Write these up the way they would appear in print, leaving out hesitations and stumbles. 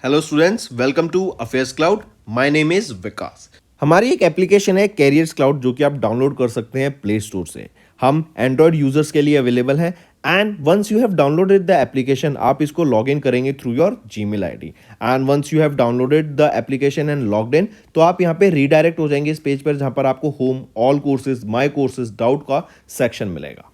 Hello students, welcome to affairs cloud. My name is Vikas. हमारी एक application है carriers cloud जो कि आप डाउनलोड कर सकते हैं प्ले स्टोर से। हम एंड्रॉयड यूजर्स के लिए अवेलेबल है and once you have downloaded the application आप इसको लॉग इन करेंगे through your Gmail ID and once you have downloaded the application and logged in तो आप यहाँ पे रीडायरेक्ट हो जाएंगे इस पेज पर जहाँ पर आपको home, all courses, my courses, doubt का सेक्शन मिलेगा।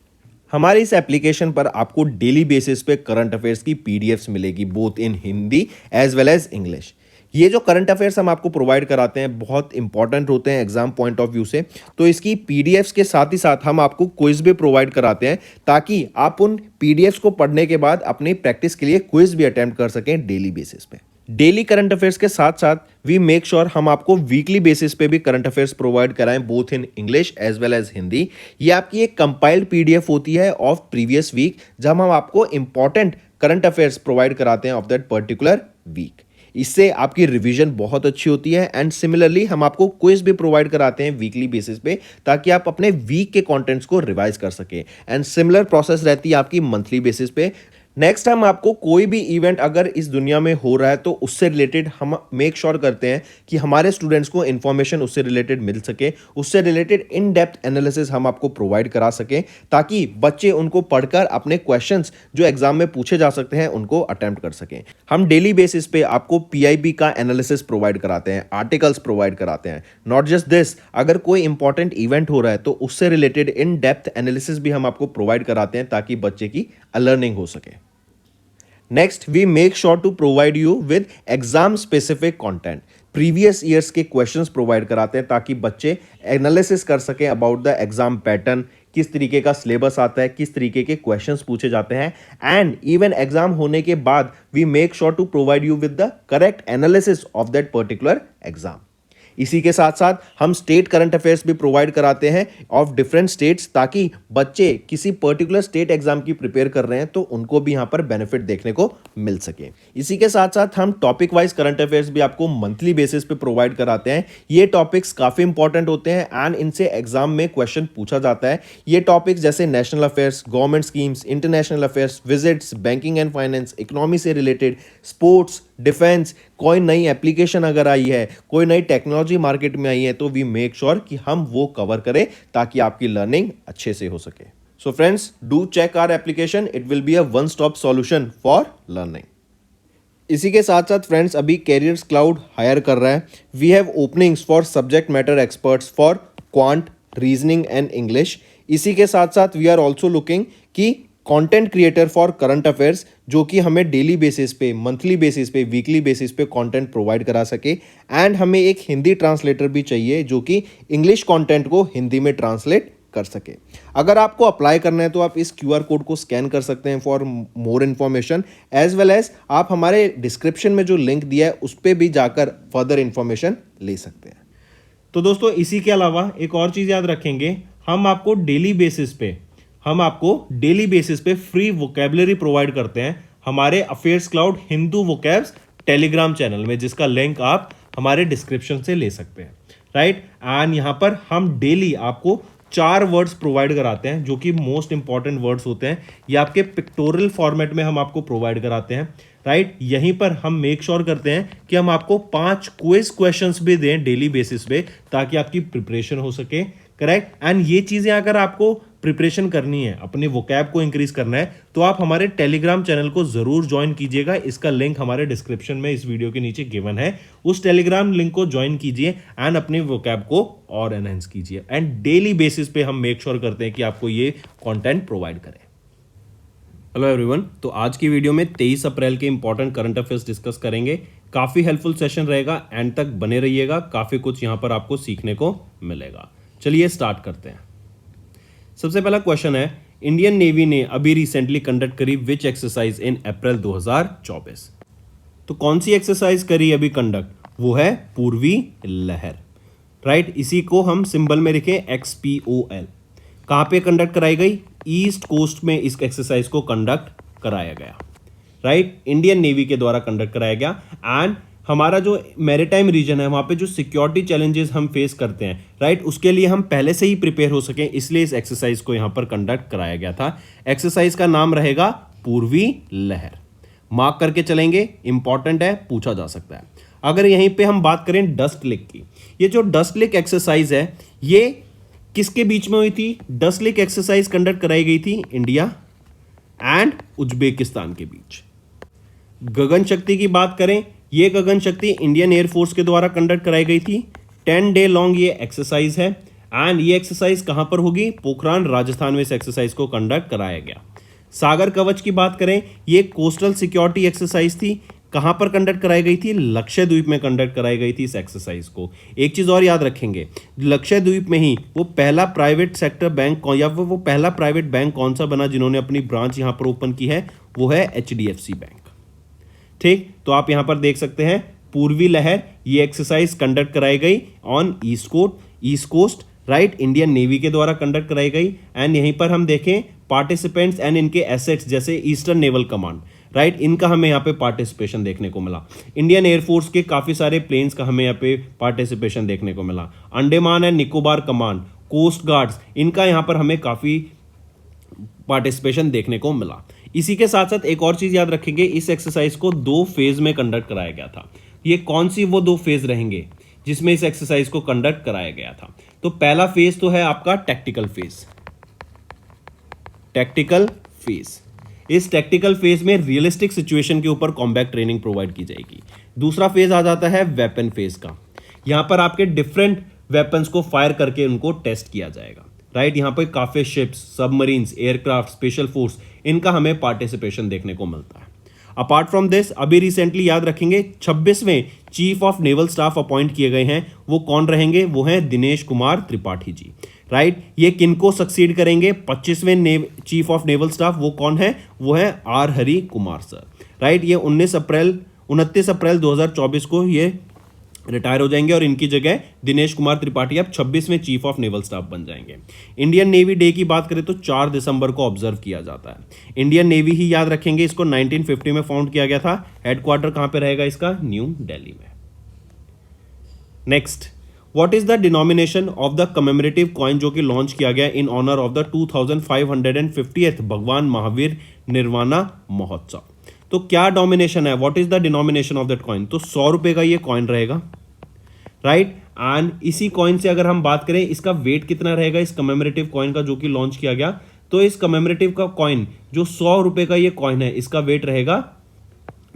हमारे इस एप्लीकेशन पर आपको डेली बेसिस पे करंट अफेयर्स की पीडीएफ्स मिलेगी both in Hindi as well as English. ये जो करंट अफेयर्स हम आपको प्रोवाइड कराते हैं बहुत इंपॉर्टेंट होते हैं एग्जाम पॉइंट ऑफ व्यू से, तो इसकी पीडीएफ्स के साथ ही साथ हम आपको क्विज भी प्रोवाइड कराते हैं ताकि आप उन पीडीएफ्स को पढ़ने के बाद अपनी प्रैक्टिस के लिए क्विज भी अटेम्प्ट कर सकें डेली बेसिस पे। डेली करंट अफेयर्स के साथ साथ वी मेक श्योर हम आपको वीकली बेसिस पे भी करंट अफेयर्स प्रोवाइड कराएं both in English as well as Hindi. ये आपकी एक कंपाइल्ड पीडीएफ होती है ऑफ प्रीवियस वीक जब हम आपको इंपॉर्टेंट करंट अफेयर्स प्रोवाइड कराते हैं ऑफ दैट पर्टिकुलर वीक। इससे आपकी रिवीजन बहुत अच्छी होती है एंड सिमिलरली हम आपको क्विज भी प्रोवाइड कराते हैं वीकली बेसिस पे ताकि आप अपने वीक के कंटेंट्स को रिवाइज कर सके एंड सिमिलर प्रोसेस रहती है आपकी मंथली बेसिस पे। नेक्स्ट हम आपको कोई भी इवेंट अगर इस दुनिया में हो रहा है तो उससे रिलेटेड हम मेक श्योर करते हैं कि हमारे स्टूडेंट्स को इन्फॉर्मेशन उससे रिलेटेड मिल सके, उससे रिलेटेड इन डेप्थ एनालिसिस हम आपको प्रोवाइड करा सकें ताकि बच्चे उनको पढ़कर अपने क्वेश्चंस जो एग्जाम में पूछे जा सकते हैं उनको अटेम्प्ट कर सकें। हम डेली बेसिस पे आपको पीआईबी का एनालिसिस प्रोवाइड कराते हैं, आर्टिकल्स प्रोवाइड कराते हैं। नॉट जस्ट दिस, अगर कोई इंपॉर्टेंट इवेंट हो रहा है तो उससे रिलेटेड इन डेप्थ एनालिसिस भी हम आपको प्रोवाइड कराते हैं ताकि बच्चे की लर्निंग हो सके। Next we make sure to provide you with exam specific content. Previous years के क्वेश्चंस प्रोवाइड कराते हैं ताकि बच्चे एनालिसिस कर सकें अबाउट द एग्जाम पैटर्न, किस तरीके का सिलेबस आता है, किस तरीके के क्वेश्चंस पूछे जाते हैं एंड इवन एग्जाम होने के बाद we make sure to provide you with the correct analysis of that particular exam. इसी के साथ साथ हम स्टेट करंट अफेयर्स भी प्रोवाइड कराते हैं ऑफ डिफरेंट स्टेट्स ताकि बच्चे किसी पर्टिकुलर स्टेट एग्जाम की प्रिपेयर कर रहे हैं तो उनको भी यहां पर बेनिफिट देखने को मिल सके। इसी के साथ साथ हम टॉपिक वाइज करंट अफेयर्स भी आपको मंथली बेसिस पे प्रोवाइड कराते हैं। ये टॉपिक्स काफी इंपॉर्टेंट होते हैं एंड इनसे एग्जाम में क्वेश्चन पूछा जाता है। ये टॉपिक्स जैसे national affairs, government schemes, international affairs, visits, banking and finance, economy से रिलेटेड, स्पोर्ट्स, डिफेंस, कोई नई एप्लीकेशन अगर आई है, कोई नई टेक्नोलॉजी मार्केट में आई है तो वी मेक श्योर कि हम वो कवर करें ताकि आपकी लर्निंग अच्छे से हो सके। So friends, do check our application, it will be a one stop solution for learning. इसी के साथ साथ फ्रेंड्स अभी कैरियर्स क्लाउड हायर कर रहा है। We have openings for subject matter experts for quant, reasoning and English. इसी के साथ साथ वी आर ऑल्सो लुकिंग कि content creator for current affairs जो कि हमें डेली बेसिस पे, मंथली बेसिस पे, वीकली बेसिस पे कंटेंट प्रोवाइड करा सके एंड हमें एक हिंदी ट्रांसलेटर भी चाहिए जो कि इंग्लिश कंटेंट को हिंदी में ट्रांसलेट कर सके। अगर आपको अप्लाई करना है तो आप इस क्यूआर कोड को स्कैन कर सकते हैं for more information as well as आप हमारे डिस्क्रिप्शन में जो लिंक दिया है उस पर भी जाकर फर्दर इन्फॉर्मेशन ले सकते हैं। तो दोस्तों इसी के अलावा एक और चीज़ याद रखेंगे, हम आपको डेली बेसिस पे फ्री वोकैबुलरी प्रोवाइड करते हैं हमारे affairs cloud Hindu vocabs Telegram channel में, जिसका लिंक आप हमारे डिस्क्रिप्शन से ले सकते हैं, राइट। एंड यहां पर हम डेली आपको 4 वर्ड्स प्रोवाइड कराते हैं जो कि मोस्ट इंपॉर्टेंट वर्ड्स होते हैं। ये आपके पिक्टोरियल फॉर्मेट में हम आपको प्रोवाइड कराते हैं, राइट। यहीं पर हम मेक श्योर करते हैं कि हम आपको 5 क्विज क्वेश्चंस भी दें डेली बेसिस पे ताकि आपकी प्रिपरेशन हो सके, करेक्ट। एंड ये चीजें अगर आपको प्रिपरेशन करनी है, अपने वोकैब को इंक्रीज करना है तो आप हमारे टेलीग्राम चैनल को जरूर ज्वाइन कीजिएगा। इसका लिंक हमारे डिस्क्रिप्शन में इस वीडियो के नीचे गिवन है। उस टेलीग्राम लिंक को ज्वाइन कीजिए एंड अपने वोकैब को और एनहांस कीजिए एंड डेली बेसिस पे हम मेक श्योर करते हैं कि आपको ये कंटेंट प्रोवाइड करें। हेलो एवरीवन, तो आज की वीडियो में 23 अप्रैल के इंपॉर्टेंट करंट अफेयर्स डिस्कस करेंगे। काफी हेल्पफुल सेशन रहेगा, एंड तक बने रहिएगा, काफी कुछ यहां पर आपको सीखने को मिलेगा। चलिए स्टार्ट करते हैं। सबसे पहला क्वेश्चन है, इंडियन नेवी ने अभी रिसेंटली कंडक्ट करी विच एक्सरसाइज इन अप्रैल 2024। तो कौन सी एक्सरसाइज करी अभी कंडक्ट? वो है पूर्वी लहर, राइट। इसी को हम सिंबल में लिखें XPOL। कहां पे कंडक्ट कराई गई? ईस्ट कोस्ट में इस एक्सरसाइज को कंडक्ट कराया गया, राइट। इंडियन नेवी के द्वारा कंडक्ट कराया गया एंड हमारा जो मैरीटाइम रीजन है वहां पे जो सिक्योरिटी चैलेंजेस हम फेस करते हैं, राइट, उसके लिए हम पहले से ही प्रिपेयर हो सकें, इसलिए इस एक्सरसाइज को यहां पर कंडक्ट कराया गया था। एक्सरसाइज का नाम रहेगा पूर्वी लहर। मार्क करके चलेंगे, इंपॉर्टेंट है, पूछा जा सकता है। अगर यहीं पे हम बात करें डस्ट लिक की, ये जो डस्ट लिक एक्सरसाइज है ये किसके बीच में हुई थी? डस्ट लिक एक्सरसाइज कंडक्ट कराई गई थी इंडिया एंड उज्बेकिस्तान के बीच। गगन शक्ति की बात करें, ये गगन शक्ति इंडियन एयरफोर्स के द्वारा कंडक्ट कराई गई थी। 10 डे लॉन्ग ये एक्सरसाइज है एंड ये एक्सरसाइज कहां पर होगी? पोखरान राजस्थान में इस एक्सरसाइज को कंडक्ट कराया गया। सागर कवच की बात करें, ये कोस्टल सिक्योरिटी एक्सरसाइज थी, कहां पर कंडक्ट कराई गई थी? लक्षद्वीप में कंडक्ट कराई गई थी इस एक्सरसाइज को। एक चीज और याद रखेंगे, लक्षद्वीप में ही वो पहला प्राइवेट सेक्टर बैंक या वो पहला प्राइवेट बैंक कौन सा बना जिन्होंने अपनी ब्रांच यहां पर ओपन की है? वो है HDFC बैंक। ठीक, तो आप यहां पर देख सकते हैं पूर्वी लहर, ये एक्सरसाइज कंडक्ट कराई गई on east coast, right, Indian navy के द्वारा कंडक्ट कराई गई। एंड यहीं पर हम देखें पार्टिसिपेंट्स एंड इनके एसेट्स जैसे ईस्टर्न नेवल कमांड, राइट, इनका हमें यहाँ पे पार्टिसिपेशन देखने को मिला। इंडियन एयरफोर्स के काफ़ी सारे प्लेन्स का हमें यहाँ पे पार्टिसिपेशन देखने को मिला। Andaman and Nicobar command, coast guards, इनका यहाँ पर हमें काफ़ी पार्टिसिपेशन देखने को मिला। इसी के साथ साथ एक और चीज़ याद रखेंगे, इस एक्सरसाइज को 2 फेज में कंडक्ट कराया गया था। ये कौन सी वो 2 फेज रहेंगे जिसमें इस एक्सरसाइज को कंडक्ट कराया गया था? तो पहला फेज तो है आपका टैक्टिकल फेज। इस टैक्टिकल फेज में रियलिस्टिक सिचुएशन के ऊपर कॉम्बैट ट्रेनिंग प्रोवाइड की जाएगी। दूसरा फेज आ जाता है वेपन फेज का, यहां पर आपके डिफरेंट वेपन्स को फायर करके उनको टेस्ट किया जाएगा, राइट। यहां पर काफी ships, submarines, aircraft, special force, इनका हमें पार्टिसिपेशन देखने को मिलता है। अपार्ट फ्रॉम दिस, अभी रिसेंटली याद रखेंगे 26वें chief of naval staff appoint किए गए हैं। वो कौन रहेंगे? वो हैं दिनेश कुमार त्रिपाठी जी, राइट। ये किनको सक्सीड करेंगे? 25वें चीफ ऑफ नेवल स्टाफ, वो कौन है? वो है R Hari Kumar sir, right. ये 29 अप्रैल 2024 को ये रिटायर हो जाएंगे और इनकी जगह दिनेश कुमार त्रिपाठी अब 26वें चीफ ऑफ नेवल स्टाफ बन जाएंगे। इंडियन नेवी डे की बात करें तो 4 दिसंबर को ऑब्जर्व किया जाता है। इंडियन नेवी ही याद रखेंगे, इसको 1950 में फाउंड किया गया था। हेडक्वार्टर कहां पे रहेगा इसका? न्यू दिल्ली में। Next, what is the denomination of the commemorative coin जो कि लॉन्च किया गया in honour of the 2550th भगवान महावीर निर्वाणा महोत्सव? तो क्या डोमिनेशन है? What is the denomination of that coin? तो 100 रुपए का ये कॉइन रहेगा, राइट। एंड इसी कॉइन से अगर हम बात करें, इसका वेट कितना रहेगा इस कमेमोरेटिव कॉइन का जो कि लॉन्च किया गया? तो इस कमेमोरेटिव का कॉइन जो 100 रुपए का ये कॉइन है, इसका वेट रहेगा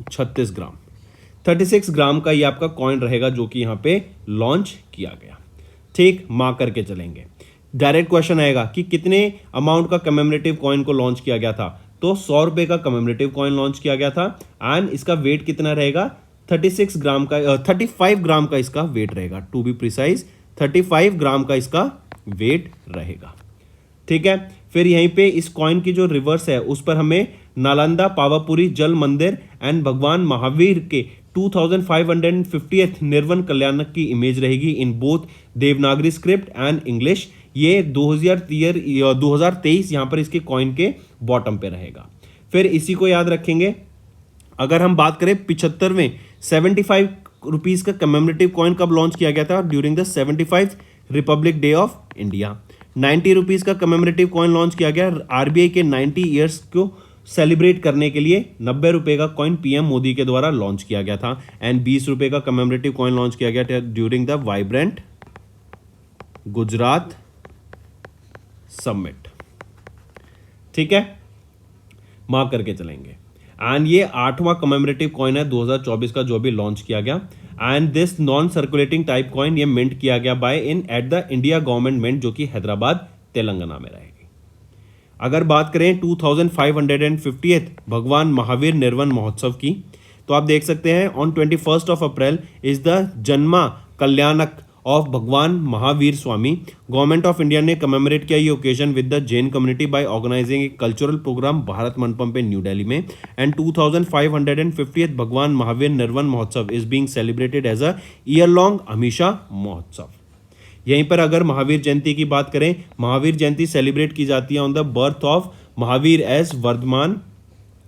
36 ग्राम। 36 ग्राम का ये आपका कॉइन रहेगा जो कि यहां पे लॉन्च किया गया। ठीक, मार्क करके चलेंगे। डायरेक्ट क्वेश्चन आएगा कि कितने अमाउंट का कमेमोरेटिव कॉइन को लॉन्च किया गया था? तो 100 रुपए का कमेमोरेटिव कॉइन लॉन्च किया गया था एंड इसका वेट कितना रहेगा? 36 ग्राम का 35 ग्राम का इसका वेट रहेगा, टू बी प्रिसाइज 35 ग्राम का इसका वेट रहेगा। ठीक है, फिर यहीं पे इस कॉइन की जो रिवर्स है उस पर हमें नालंदा पावापुरी जल मंदिर एंड भगवान महावीर के 2550th निर्वन कल्याणक की इमेज रहेगी in both Devanagari script and English. ये 2023 यहां पर इसके कॉइन के बॉटम पे रहेगा। फिर इसी को याद रखेंगे, अगर हम बात करें 75वें 75 रुपीज का कमेमोरेटिव कॉइन कब लॉन्च किया गया था? During the 75th Republic day of India. 90 rupees का कमेमोरेटिव कॉइन लॉन्च किया गया आरबीआई के 90 ईयर्स को सेलिब्रेट करने के लिए। 90 रुपए का कॉइन पीएम मोदी के द्वारा लॉन्च किया गया था एंड 20 रुपए का कमेमोरेटिव कॉइन लॉन्च किया गया था during the vibrant Gujarat summit. ठीक है, मार्क करके चलेंगे। एंड ये 8वां कमेमोरेटिव कॉइन है 2024 का जो भी लॉन्च किया गया। And this non circulating type coin ये मिंट किया गया by in at the India government mint जो कि हैदराबाद तेलंगाना में रहेगी। अगर बात करें 2550th भगवान महावीर निर्वन महोत्सव की, तो आप देख सकते हैं ऑन 21 अप्रैल इज द जन्मा कल्याणक of Bhagwan Mahavir Swami. Government of India ने कमेमोरेट किया ये occasion with the Jain community by organizing a cultural program Bharat Mandapam पे न्यू दिल्ली में। एंड 2550th भगवान Mahavir Nirvan Mahotsav is being celebrated as a year long हमेशा महोत्सव। यहीं पर अगर महावीर जयंती की बात करें, महावीर जयंती सेलिब्रेट की जाती है on the birth of Mahavir S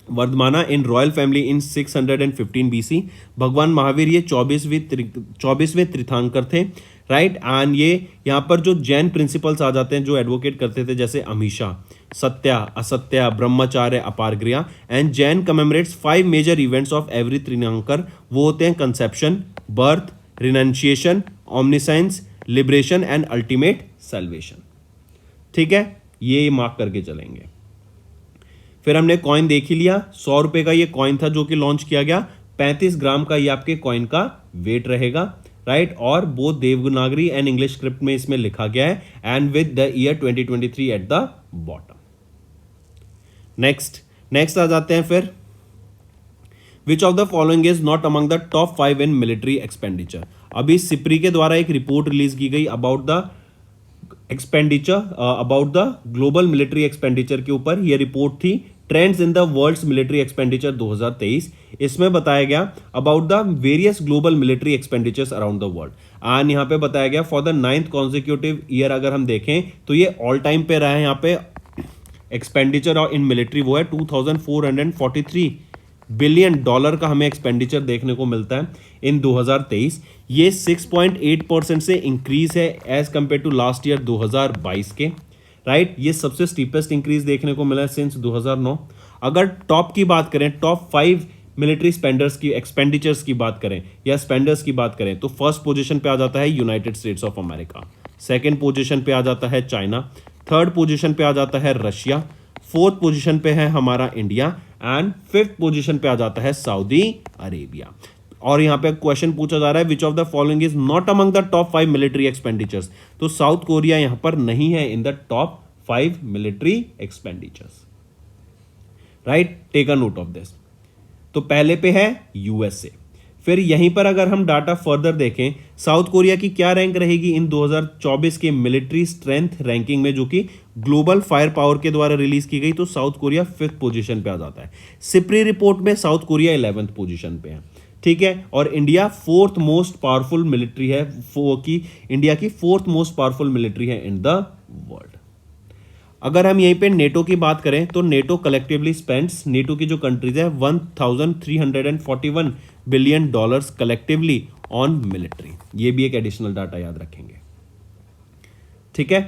वर्धमाना इन रॉयल फैमिली इन 615 BC। भगवान महावीर ये 24वें तीर्थंकर थे, राइट। एंड ये यहाँ पर जो जैन प्रिंसिपल्स आ जाते हैं जो एडवोकेट करते थे, जैसे Amisha, Satya, Asatya, Brahmacharya, Apargriya and Jain commemorates 5 major events of every Trinankar. वो होते हैं conception, birth, renunciation, omniscience, liberation and ultimate salvation. ठीक है, ये मार्क करके चलेंगे. फिर हमने कॉइन देख ही लिया. 100 रुपए का ये कॉइन था जो कि लॉन्च किया गया. 35 ग्राम का ये आपके कॉइन का वेट रहेगा, राइट. और वो देवनागरी एंड इंग्लिश स्क्रिप्ट में इसमें लिखा गया है and with the year 2023 at the bottom. Next आ जाते हैं फिर. Which of the following is not among the top 5 in military expenditure. अभी सिप्री के द्वारा एक रिपोर्ट रिलीज की गई about the expenditure, about the global military expenditure के ऊपर. यह रिपोर्ट थी trends in the world's military expenditure 2023. इसमें बताया गया about the various global military expenditures around the world. And यहाँ पे बताया गया for the 9th consecutive year अगर हम देखें तो ये ऑल टाइम पे रहा है. यहाँ पे एक्सपेंडिचर इन मिलिट्री वो है $2,443 बिलियन का हमें एक्सपेंडिचर देखने को मिलता है इन 2023. ये 6.8% से इंक्रीज है as compare to last year 2022 के, राइट. ये सबसे स्टीपेस्ट इंक्रीज देखने को मिला है सिंस 2009. अगर टॉप की बात करें, टॉप 5 मिलिट्री स्पेंडर्स की एक्सपेंडिचर्स की बात करें या स्पेंडर्स की बात करें तो फर्स्ट पोजीशन पे आ जाता है United states of America, second position पे आ जाता है चाइना, थर्ड पोजीशन पे आ जाता है रशिया, फोर्थ पोजीशन पे है हमारा इंडिया एंड फिफ्थ पोजीशन पे आ जाता है सऊदी अरेबिया. और यहां पे क्वेश्चन पूछा जा रहा है which of the following is not among the top 5 military expenditures. तो साउथ कोरिया यहां पर नहीं है in the top 5 military expenditures, right. Take a note of this. तो पहले पे है यूएसए. फिर यहीं पर अगर हम डाटा फर्दर देखें, साउथ कोरिया की क्या रैंक रहेगी इन 2024 के मिलिट्री स्ट्रेंथ रैंकिंग में जो कि ग्लोबल फायर पावर के द्वारा रिलीज की गई. तो साउथ कोरिया 5th पोजीशन पे आ जाता है. सिप्री रिपोर्ट में साउथ कोरिया 11th पोजीशन पे है, ठीक है. और India 4th most powerful military है, इंडिया की 4th मोस्ट पावरफुल मिलिट्री है इन द वर्ल्ड. अगर हम यहीं पे नेटो की बात करें तो नेटो कलेक्टिवली स्पेंड्स, नेटो की जो कंट्रीज है $1,341 बिलियन कलेक्टिवली ऑन मिलिट्री. ये भी एक एडिशनल डाटा याद रखेंगे, ठीक है.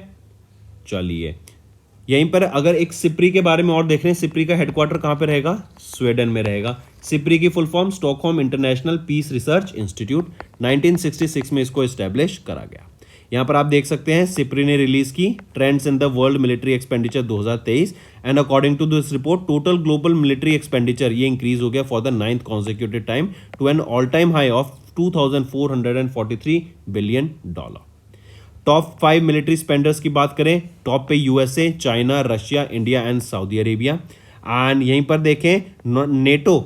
चलिए यहीं पर अगर एक सिप्री के बारे में और देख रहे हैं, सिप्री का हेडक्वार्टर कहां पे रहेगा, स्वीडन में रहेगा. सिप्री की full form Stockholm International Peace Research Institute, 1966 में इसको एस्टेब्लिश करा गया. यहां पर आप देख सकते हैं सिप्री ने रिलीज की trends in the world military expenditure 2023 and according to this report total global military expenditure ये इंक्रीज हो गया for the 9th consecutive time to an all time high of $2,443 billion. Top 5 military spenders की बात करें, top पे USA, China, Russia, India and Saudi Arabia. And यहीं पर देखें नेटो,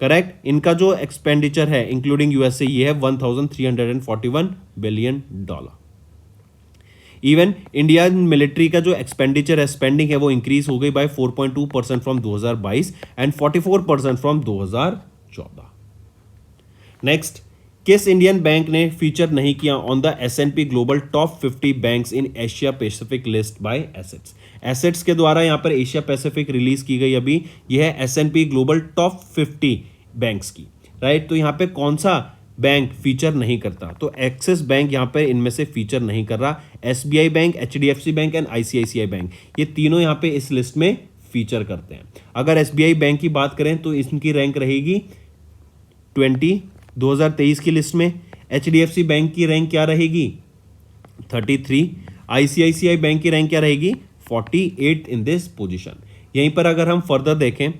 करेक्ट, इनका जो एक्सपेंडिचर है इंक्लूडिंग यूएसए ये है $1,341 बिलियन. इवन इंडिया मिलिट्री का जो एक्सपेंडिचर है, स्पेंडिंग है, वो इंक्रीज हो गई by 4.2% from 2022 and 44% from 2014. Next, किस इंडियन बैंक ने फीचर नहीं किया on the S&P global top 50 banks in Asia Pacific list by assets. Assets के द्वारा यहां पर एशिया पैसिफिक रिलीज की गई अभी, यह है S&P ग्लोबल टॉप 50 बैंक्स की, राइट. तो यहां पे कौन सा बैंक फीचर नहीं करता, तो एक्सिस बैंक यहां पे इनमें से फीचर नहीं कर रहा. SBI bank, HDFC bank and ICICI bank ये तीनों यहां पे इस लिस्ट में फीचर करते हैं. अगर SBI बैंक की बात करें तो इनकी रैंक रहेगी 2023 की लिस्ट में. HDFC बैंक की रैंक क्या रहेगी 33. ICICI बैंक की रैंक क्या रहेगी 48 इन दिस पोजीशन. यहीं पर अगर हम फर्दर देखें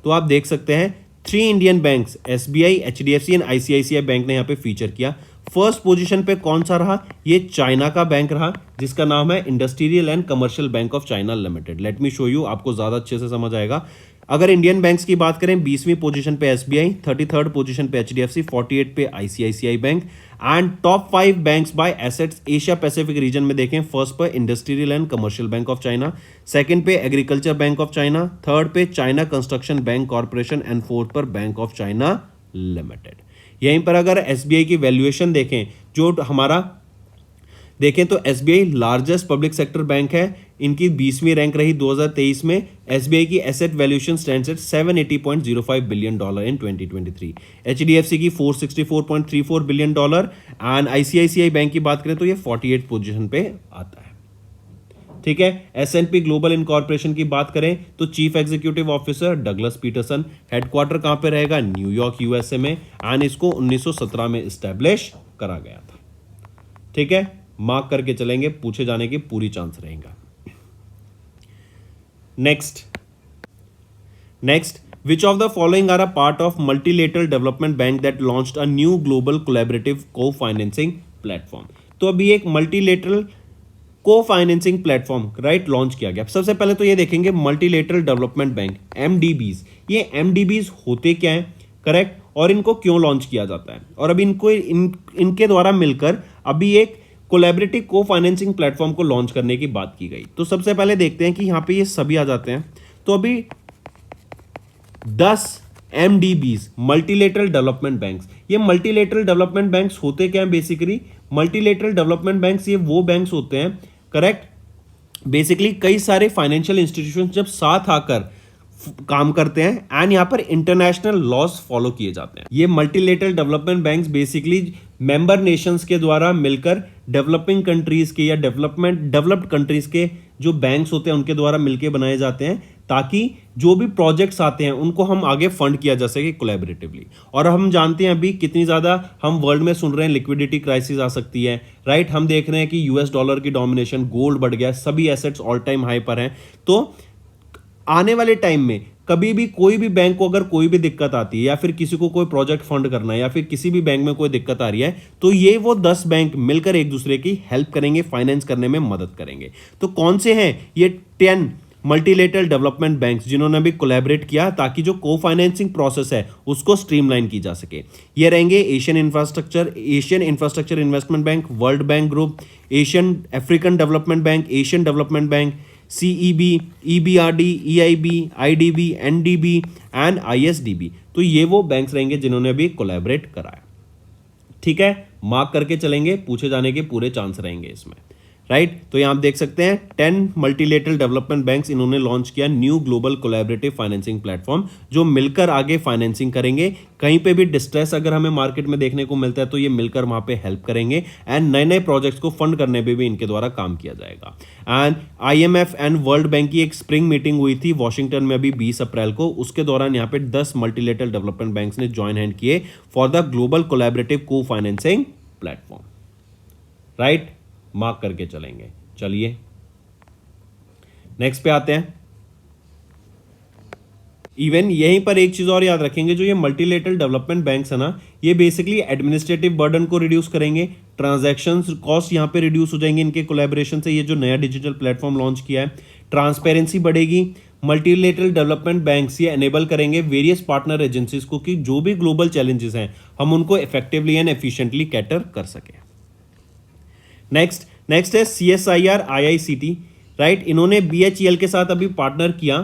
तो आप देख सकते हैं 3 Indian banks SBI, HDFC and ICICI bank ने यहाँ पे फीचर किया. फर्स्ट पोजीशन पे कौन सा रहा, ये चाइना का बैंक रहा जिसका नाम है industrial and Commercial Bank of China limited. Let me show you, आपको ज्यादा अच्छे से समझ आएगा. अगर इंडियन बैंक्स की बात करें 20वीं पोजीशन पे SBI, 33rd पोजीशन पे HDFC, 48 पे ICICI bank and top 5 banks by assets Asia Pacific region में देखें. फर्स्ट पे Industrial and Commercial Bank of China, second पे Agriculture Bank of China, third पे China Construction Bank Corporation and fourth पर Bank of China Limited. यहीं पर अगर SBI की वैल्यूएशन देखें, जो हमारा देखें तो SBI largest public sector bank है, इनकी 20वीं रैंक रही 2023 में. SBI की asset valuation stands eight $780.05 billion in 2023. HDFC की $464.34 बिलियन एंड ICICI बैंक की बात करें तो ये 48 पोजीशन पे आता है. ठीक है। S&P ग्लोबल इनकॉर्पोरेशन की बात करें तो chief executive officer Douglas Peterson, headquarter कहां पे रहेगा, न्यूयॉर्क यूएसए में, एंड इसको 1917 में इस्टेब्लिश करा गया था। ठीक है, मार्क करके चलेंगे, पूछे जाने की पूरी चांस रहेगा। Next, which of the following are a part of multilateral development bank that launched a new global collaborative co-financing platform? तो अभी एक मल्टीलेटरल को फाइनेंसिंग प्लेटफॉर्म राइट लॉन्च किया गया। सबसे पहले तो ये देखेंगे मल्टीलेटरल डेवलपमेंट बैंक MDBs, ये MDBs होते क्या हैं, करेक्ट, और इनको क्यों लॉन्च किया जाता है, और अभी इनके द्वारा मिलकर अभी एक कोलैबोरेटिव को फाइनेंसिंग प्लेटफॉर्म को लॉन्च करने की बात की गई। तो सबसे पहले देखते हैं कि यहाँ पे ये सभी आ जाते हैं। तो अभी 10 MDBs मल्टीलेटरल डेवलपमेंट बैंक्स, ये मल्टीलेटरल डेवलपमेंट बैंक्स होते क्या हैं बेसिकली, मल्टीलेटरल डेवलपमेंट बैंक्स ये वो बैंक्स होते हैं, करेक्ट, बेसिकली कई सारे फाइनेंशियल इंस्टीट्यूशन जब साथ आकर काम करते हैं एंड यहां पर इंटरनेशनल लॉज फॉलो किए जाते हैं। ये multilateral development banks basically member Nations के द्वारा मिलकर डेवलपिंग कंट्रीज के या डेवलप्ड कंट्रीज के जो बैंक्स होते हैं उनके द्वारा मिलकर बनाए जाते हैं, ताकि जो भी प्रोजेक्ट्स आते हैं उनको हम आगे फंड किया जा सके कोलैबोरेटिवली। और हम जानते हैं अभी कितनी ज्यादा हम वर्ल्ड में सुन रहे हैं लिक्विडिटी क्राइसिस आ सकती है, राइट। हम देख रहे हैं कि US डॉलर की डोमिनेशन, गोल्ड बढ़ गया, सभी एसेट्स ऑल टाइम हाई पर हैं। तो आने वाले टाइम में कभी भी कोई भी बैंक को अगर कोई भी दिक्कत आती है या फिर किसी को कोई प्रोजेक्ट फंड करना है या फिर किसी भी बैंक में कोई दिक्कत आ रही है, तो ये वो 10 बैंक मिलकर एक दूसरे की हेल्प करेंगे, फाइनेंस करने में मदद करेंगे। तो कौन से हैं ये 10 मल्टीलेटरल डेवलपमेंट बैंक्स जिन्होंने भी कोलैबोरेट किया ताकि जो को फाइनेंसिंग प्रोसेस है उसको स्ट्रीमलाइन की जा सके? ये रहेंगे Asian infrastructure investment bank, world bank group, Asian African development bank, Asian development bank, CEB, EBRD, EIB, IDB, NDB and ISDB। तो ये वो बैंक्स रहेंगे जिन्होंने भी कोलैबोरेट कराया। ठीक है, मार्क करके चलेंगे, पूछे जाने के पूरे चांस रहेंगे इसमें, राइट। तो यहां आप देख सकते हैं 10 मल्टीलेटरल डेवलपमेंट बैंक्स इन्होंने लॉन्च किया new global collaborative financing platform, जो मिलकर आगे फाइनेंसिंग करेंगे। कहीं पे भी डिस्ट्रेस अगर हमें मार्केट में देखने को मिलता है तो ये मिलकर वहां पे हेल्प करेंगे एंड नए नए प्रोजेक्ट्स को फंड करने पे भी इनके द्वारा काम किया जाएगा। And IMF and world bank की एक स्प्रिंग मीटिंग हुई थी वॉशिंगटन में अभी 20 अप्रैल को, उसके दौरान यहाँ पे 10 मल्टीलेटरल डेवलपमेंट बैंक्स ने ज्वाइन हैंड किए for the global collaborative cofinancing platform, right. Mark करके चलेंगे। चलिए नेक्स्ट पे आते हैं। इवन यहीं पर एक चीज और याद रखेंगे, जो ये मल्टीलेटरल डेवलपमेंट बैंक्स है ना, ये बेसिकली एडमिनिस्ट्रेटिव बर्डन को रिड्यूस करेंगे, ट्रांजैक्शन कॉस्ट यहां पे रिड्यूस हो जाएंगे इनके कोलैबोरेशन से। ये जो नया डिजिटल प्लेटफॉर्म लॉन्च किया है, ट्रांसपेरेंसी बढ़ेगी। मल्टीलेटरल डेवलपमेंट बैंक्स ये एनेबल करेंगे वेरियस पार्टनर एजेंसीज को कि जो भी ग्लोबल चैलेंजेस हैं हम उनको इफेक्टिवली एंड एफिशिएंटली कैटर कर सके। नेक्स्ट है CSIR IICT, राइट। इन्होंने BHEL के साथ अभी पार्टनर किया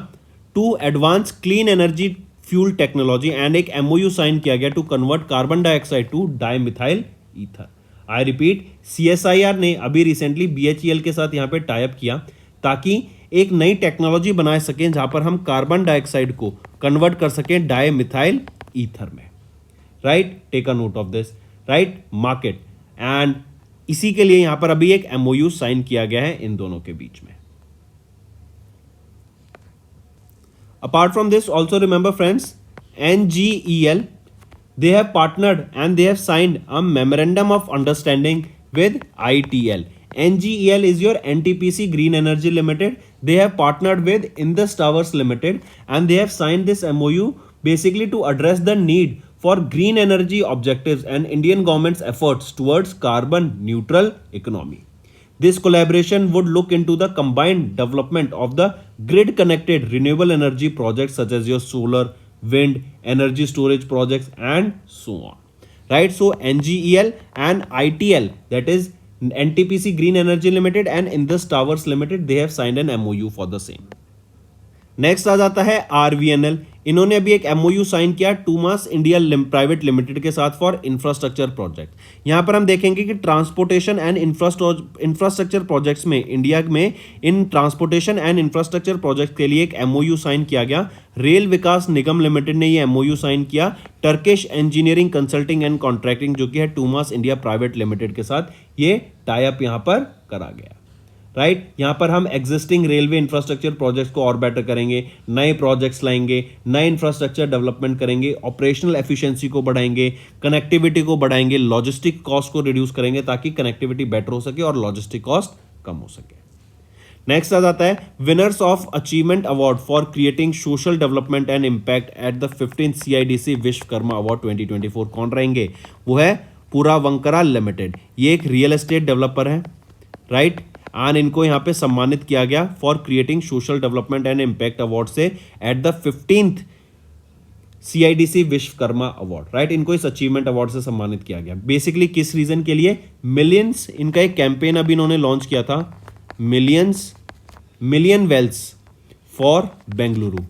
to advance clean energy fuel technology and एक MOU साइन किया गया to convert carbon dioxide to dimethyl ether. I repeat, CSIR ने अभी रिसेंटली BHEL के साथ यहां पे टाई अप किया ताकि एक नई टेक्नोलॉजी बना सकें जहां पर हम कार्बन डाइऑक्साइड को कन्वर्ट कर सकें डाइमिथाइल ईथर में, right. Take a note of this, right, market. And इसी के लिए यहां पर अभी एक MOU साइन किया गया है इन दोनों के बीच में। Apart from this also remember friends, NGEL they have partnered and they have signed a memorandum of understanding with ITL. NGEL is your NTPC Green Energy Limited. They have partnered with Indus Towers Limited and they have signed this MOU basically to address the need for green energy objectives and Indian government's efforts towards carbon neutral economy. This collaboration would look into the combined development of the grid connected renewable energy projects such as your solar, wind, energy storage projects and so on, right. So NGEL and ITL, that is NTPC Green Energy Limited and Indus Towers Limited, they have signed an MOU for the same. Next आ जाता है RVNL। इन्होंने अभी एक MOU sign किया टूमास India Private Limited के साथ for infrastructure project. यहां पर हम देखेंगे कि ट्रांसपोर्टेशन एंड इंफ्रास्ट्रक्चर प्रोजेक्ट्स में इंडिया में इन ट्रांसपोर्टेशन एंड इंफ्रास्ट्रक्चर प्रोजेक्ट के लिए एक MOU साइन किया गया। रेल विकास निगम लिमिटेड ने ये MOU साइन किया Turkish engineering consulting and contracting जो कि है टूमास इंडिया प्राइवेट लिमिटेड के साथ ये टाई अप यहां पर करा गया, राइट। यहाँ पर हम एग्जिस्टिंग रेलवे इंफ्रास्ट्रक्चर प्रोजेक्ट्स को और बेटर करेंगे, नए प्रोजेक्ट्स लाएंगे, नए इंफ्रास्ट्रक्चर डेवलपमेंट करेंगे, ऑपरेशनल एफिशिएंसी को बढ़ाएंगे, कनेक्टिविटी को बढ़ाएंगे, लॉजिस्टिक कॉस्ट को रिड्यूस करेंगे ताकि कनेक्टिविटी बेटर हो सके और लॉजिस्टिक कॉस्ट कम हो सके। नेक्स्ट आ जाता है winners of achievement award for creating social development and impact at the 15th CIDC Vishwakarma award 2024 कौन रहेंगे? वो है पुरावंकरा लिमिटेड। ये एक रियल एस्टेट डेवलपर है, राइट। एंड इनको यहाँ पे सम्मानित किया गया for creating social development and impact award से at the 15th CIDC Vishwakarma award, right. इनको इस अचीवमेंट अवार्ड से सम्मानित किया गया। बेसिकली किस रीजन के लिए? मिलियंस, इनका एक कैंपेन अभी इन्होंने लॉन्च किया था, million wells for Bengaluru,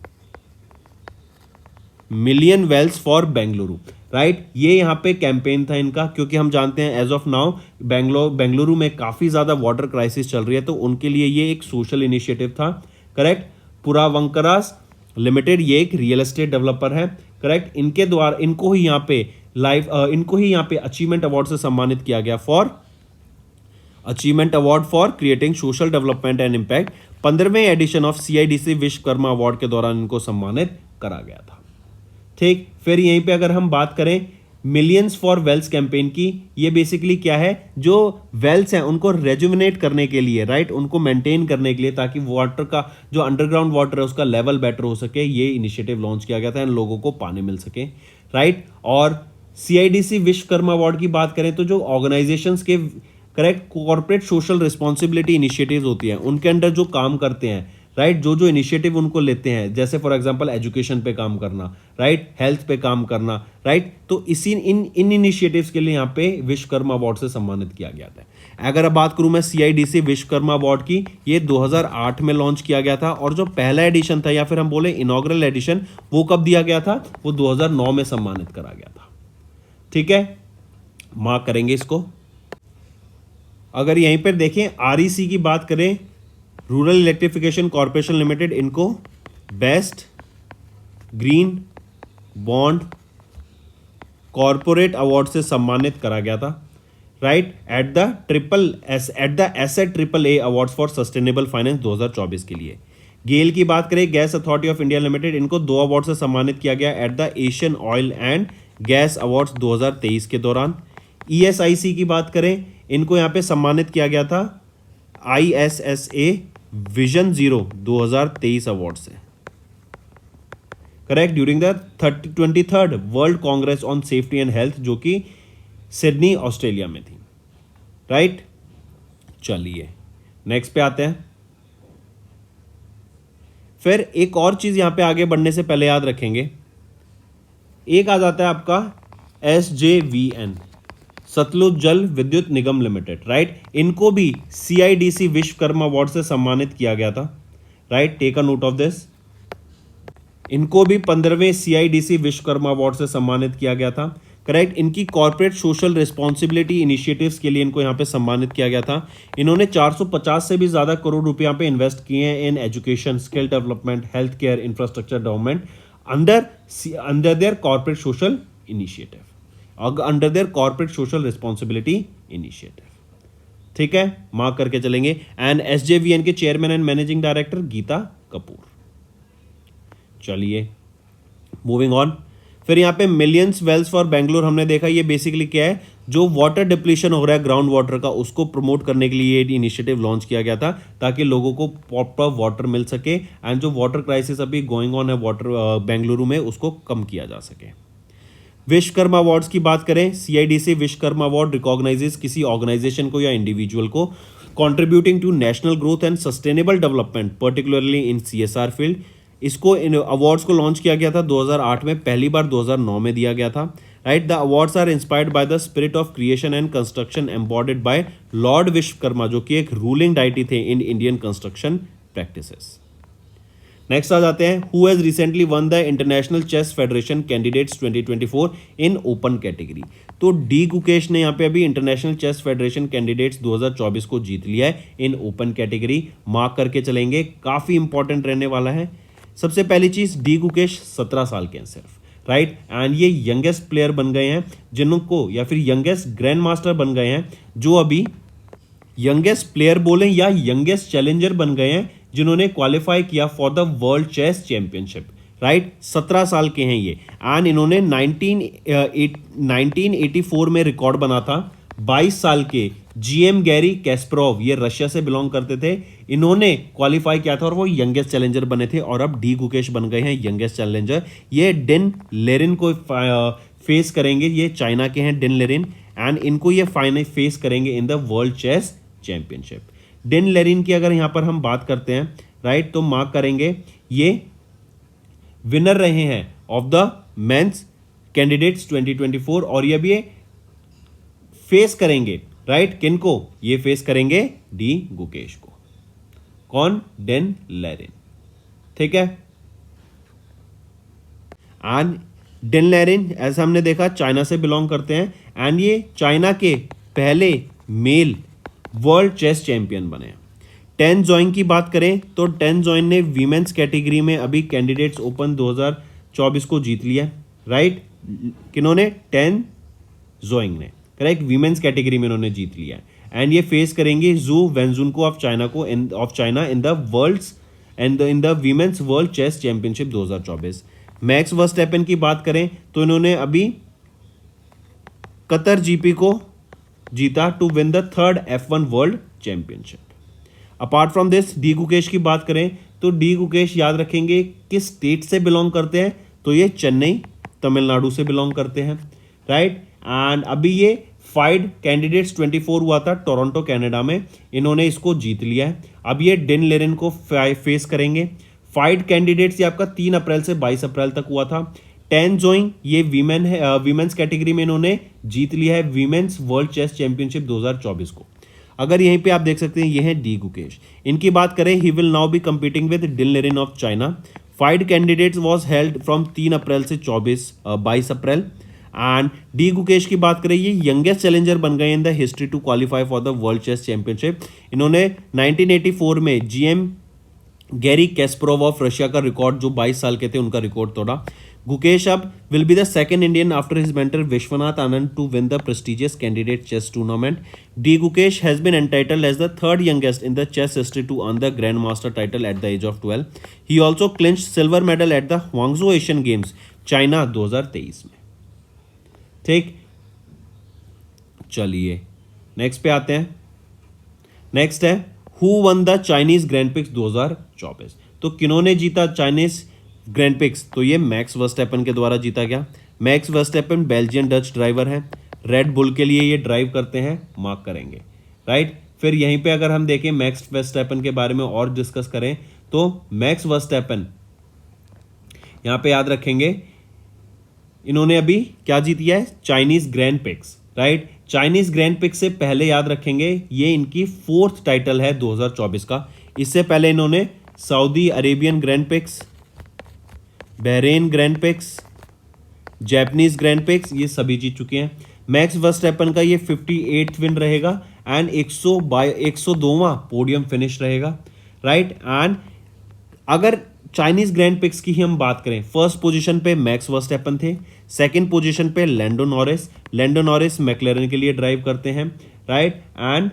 million wells for Bengaluru, right. ये यहाँ पे कैंपेन था इनका, क्योंकि हम जानते हैं एज ऑफ नाउ बेंगलुरु में काफी ज्यादा वाटर क्राइसिस चल रही है, तो उनके लिए ये एक सोशल इनिशिएटिव था, करेक्ट। पुरावंकरास लिमिटेड ये एक रियल एस्टेट डेवलपर है, करेक्ट। इनके द्वारा इनको ही यहाँ पे अचीवमेंट अवार्ड से सम्मानित किया गया for achievement award for creating social development and impact. 15वें edition of CIDC Vishwakarma award के दौरान इनको सम्मानित करा गया था, ठीक। फिर यहीं पे अगर हम बात करें मिलियंस फॉर वेल्स कैंपेन की, ये बेसिकली क्या है, जो वेल्स हैं उनको रेजुविनेट करने के लिए, राइट, उनको मेंटेन करने के लिए, ताकि वाटर का जो अंडरग्राउंड वाटर है उसका लेवल बेटर हो सके, ये इनिशिएटिव लॉन्च किया गया था, इन लोगों को पानी मिल सके, राइट। और CIDC विश्वकर्मा अवार्ड की बात करें तो जो ऑर्गेनाइजेशंस के, correct, corporate social responsibility initiatives होती हैं, उनके अंडर जो काम करते हैं, राइट, जो इनिशिएटिव उनको लेते हैं, जैसे फॉर एग्जांपल एजुकेशन पे काम करना, राइट, हेल्थ पे काम करना, राइट, तो इसी इन इनिशिएटिव्स के लिए यहाँ पे विश्वकर्मा अवार्ड से सम्मानित किया गया था। अगर अब बात करूं मैं CIDC विश्वकर्मा अवार्ड की, ये 2008 में लॉन्च किया गया था, और जो पहला एडिशन था या फिर हम बोले इनॉग्रल एडिशन, वो कब दिया गया था? वो 2009 में सम्मानित करा गया था, ठीक है, मार्क करेंगे इसको। अगर यहीं पर देखें REC की बात करें, रूरल इलेक्ट्रिफिकेशन कॉर्पोरेशन लिमिटेड, इनको best green bond corporate award से सम्मानित करा गया था, right, at the asset AAA awards for sustainable finance 2024 के लिए। गेल की बात करें, gas authority of India limited, इनको 2 अवार्ड से सम्मानित किया गया at the Asian oil and gas awards 2023 के दौरान। ESIC की बात करें, इनको यहाँ पे सम्मानित किया गया था ISSA विजन 0 2023 अवार्ड से, correct, during the 23rd world Congress on safety and health, जो कि सिडनी ऑस्ट्रेलिया में थी, राइट। चलिए नेक्स्ट पे आते हैं। फिर एक और चीज यहां पे आगे बढ़ने से पहले याद रखेंगे, एक आ जाता है आपका SJVN, सतलुज जल विद्युत निगम लिमिटेड, राइट। इनको भी CIDC विश्वकर्मा अवार्ड से सम्मानित किया गया था, right, take a note of this. इनको भी 15वें CIDC विश्वकर्मा अवार्ड से सम्मानित किया गया था, करेक्ट। इनकी कॉर्पोरेट सोशल रिस्पॉन्सिबिलिटी इनिशिएटिव्स के लिए इनको यहाँ पे सम्मानित किया गया था। इन्होंने 450 से भी ज्यादा करोड़ रुपए यहाँ पे इन्वेस्ट किए हैं in education, skill development, health care, infrastructure development under their corporate social initiative, under their corporate social responsibility initiative, ठीक है, मार्क करके चलेंगे। एंड SJVN के chairman and managing director Geeta Kapoor. चलिए मूविंग ऑन। फिर यहाँ पे मिलियंस वेल्स फॉर बेंगलुरु हमने देखा, ये बेसिकली क्या है, जो वाटर डिप्लीशन हो रहा है ग्राउंड वाटर का, उसको प्रमोट करने के लिए ये इनिशिएटिव लॉन्च किया गया था, ताकि लोगों को प्रॉपर वाटर मिल सके, एंड जो वाटर क्राइसिस अभी गोइंग ऑन है वाटर बेंगलुरु में, उसको कम किया जा सके। विश्वकर्मा अवार्ड्स की बात करें, CIDC विश्वकर्मा अवार्ड रिकॉग्नाइजेस किसी ऑर्गेनाइजेशन को या इंडिविजुअल को contributing to national growth and sustainable development, particularly in CSR field. इसको इन अवार्ड्स को लॉन्च किया गया था 2008 में, पहली बार 2009 में दिया गया था, right. The awards are inspired by the spirit of creation and construction embodied by Lord Vishwakarma, जो कि एक रूलिंग डाइटी थे in Indian construction practices. Next आ जाते हैं, who has recently won the International Chess Federation candidates 2024 in open category. तो D Gukesh ने यहाँ पे अभी इंटरनेशनल चेस फेडरेशन कैंडिडेट्स 2024 को जीत लिया है इन ओपन कैटेगरी, मार्क करके चलेंगे, काफी इंपॉर्टेंट रहने वाला है। सबसे पहली चीज, D गुकेश 17 साल के हैं सिर्फ, राइट, एंड ये यंगेस्ट प्लेयर बन गए हैं जिनको, या फिर यंगेस्ट ग्रैंड मास्टर बन गए हैं जो अभी यंगेस्ट प्लेयर बोलें या यंगेस्ट चैलेंजर बन गए हैं जिन्होंने क्वालिफाई किया for the world chess championship, right. 17 साल के हैं ये, एंड इन्होंने 1984 में रिकॉर्ड बना था। 22 साल के जीएम गैरी कैस्परोव, ये रशिया से बिलोंग करते थे, इन्होंने क्वालिफाई किया था और वो यंगेस्ट चैलेंजर बने थे, और अब डी गुकेश बन गए हैं यंगेस्ट चैलेंजर। ये डिन लेरिन को फेस करेंगे, ये चाइना के हैं डिन लेरिन, एंड इनको ये फाइनल फेस करेंगे in the world chess championship. Ding Liren की अगर यहां पर हम बात करते हैं, राइट, तो मार्क करेंगे ये विनर रहे हैं ऑफ द मेंस कैंडिडेट्स 2024, और ये भी फेस करेंगे, राइट, किनको, ये फेस करेंगे डी गुकेश को। कौन? डिन लेरिन, ठीक है। एंड डिन लेरिन ऐसा हमने देखा चाइना से बिलोंग करते हैं, एंड ये चाइना के पहले मेल वर्ल्ड चेस चैंपियन बने हैं। टेन जोइंग की बात करें तो टेन जोइंग ने वीमेंस कैटेगरी में अभी कैंडिडेट्स ओपन 2024 को जीत लिया, राइट। किन्होंने? टेन जोइंग ने, करेक्ट, वीमेंस कैटेगरी में उन्होंने जीत लिया, एंड ये फेस करेंगे जू वेंजुन को of China in the women's world chess championship 2024। Max Verstappen की बात करें तो इन्होंने अभी कतर जीपी को जीता to win the third F1 world championship. Apart from this D Gukesh की बात करें तो डी गुकेश याद रखेंगे किस स्टेट से बिलोंग करते हैं, तो ये चेन्नई तमिलनाडु से बिलोंग करते हैं, राइट। एंड अभी ये फाइड कैंडिडेट्स 24 हुआ था टोरंटो कनाडा में, इन्होंने इसको जीत लिया है। अब ये डिन लेरिन को फेस करेंगे। फाइड कैंडिडेट्स ये आपका 3 अप्रैल से 22 अप्रैल तक हुआ था। टेन जोइंग ये वीमेन है, वीमेंस कैटेगरी में इन्होंने जीत लिया है वीमेंस वर्ल्ड चेस चैंपियनशिप 2024 को। अगर यहीं पे आप देख सकते हैं ये है डी गुकेश। इनकी बात करें, he will now be competing with Ding Liren of China. FIDE candidates was held from 3 April से 22 अप्रैल। एंड डी गुकेश की बात करें, ये यंगेस्ट चैलेंजर बन गए in the history to qualify for the world chess championship. इन्होंने 1984 में GM Garry Kasparov of Russia का रिकॉर्ड, जो 22 साल के थे, उनका रिकॉर्ड तोड़ा। गुकेश अब will be the second Indian after his mentor Vishwanath Anand to win the prestigious candidate chess tournament. D Gukesh has been entitled as the third youngest in the chess history to earn the grand master title at the age of 12। He also clinched silver medal at the Hangzhou Asian Games China 2023 में, ठीक। चलिए next पे आते हैं। Next है who one the Chinese grand pics 2024। तो किन्होंने जीता Chinese grand pics? तो ये मैक्स वर्स्टैपेन के द्वारा जीता गया। Max Verstappen Belgian Dutch driver है, रेड बुल के लिए ये ड्राइव करते हैं, मार्क करेंगे, राइट। फिर यहीं पे अगर हम देखें मैक्स वर्स्टैपेन के बारे में और डिस्कस करें तो मैक्स वर्स्टैपेन यहां पे याद रखेंगे इन्होंने अभी क्या जीती है? Chinese grand pics, right. Chinese grand pics से पहले याद रखेंगे ये इनकी 4th टाइटल है 2024 का। इससे पहले इन्होंने Saudi Arabian grand pics, Bahrain grand pics, Japanese grand pics, ये सभी जीत चुके हैं। मैक्स वर्स्टैपेन का ये 58th विन रहेगा एंड 102वां पोडियम फिनिश रहेगा, राइट। एंड अगर चाइनीज ग्रैंड पिक्स की ही हम बात करें, फर्स्ट पोजीशन पे मैक्स वर्स्टैपेन थे, सेकंड पोजीशन पे लैंडो नॉरिस मैक्लेरन के लिए ड्राइव करते हैं, राइट। एंड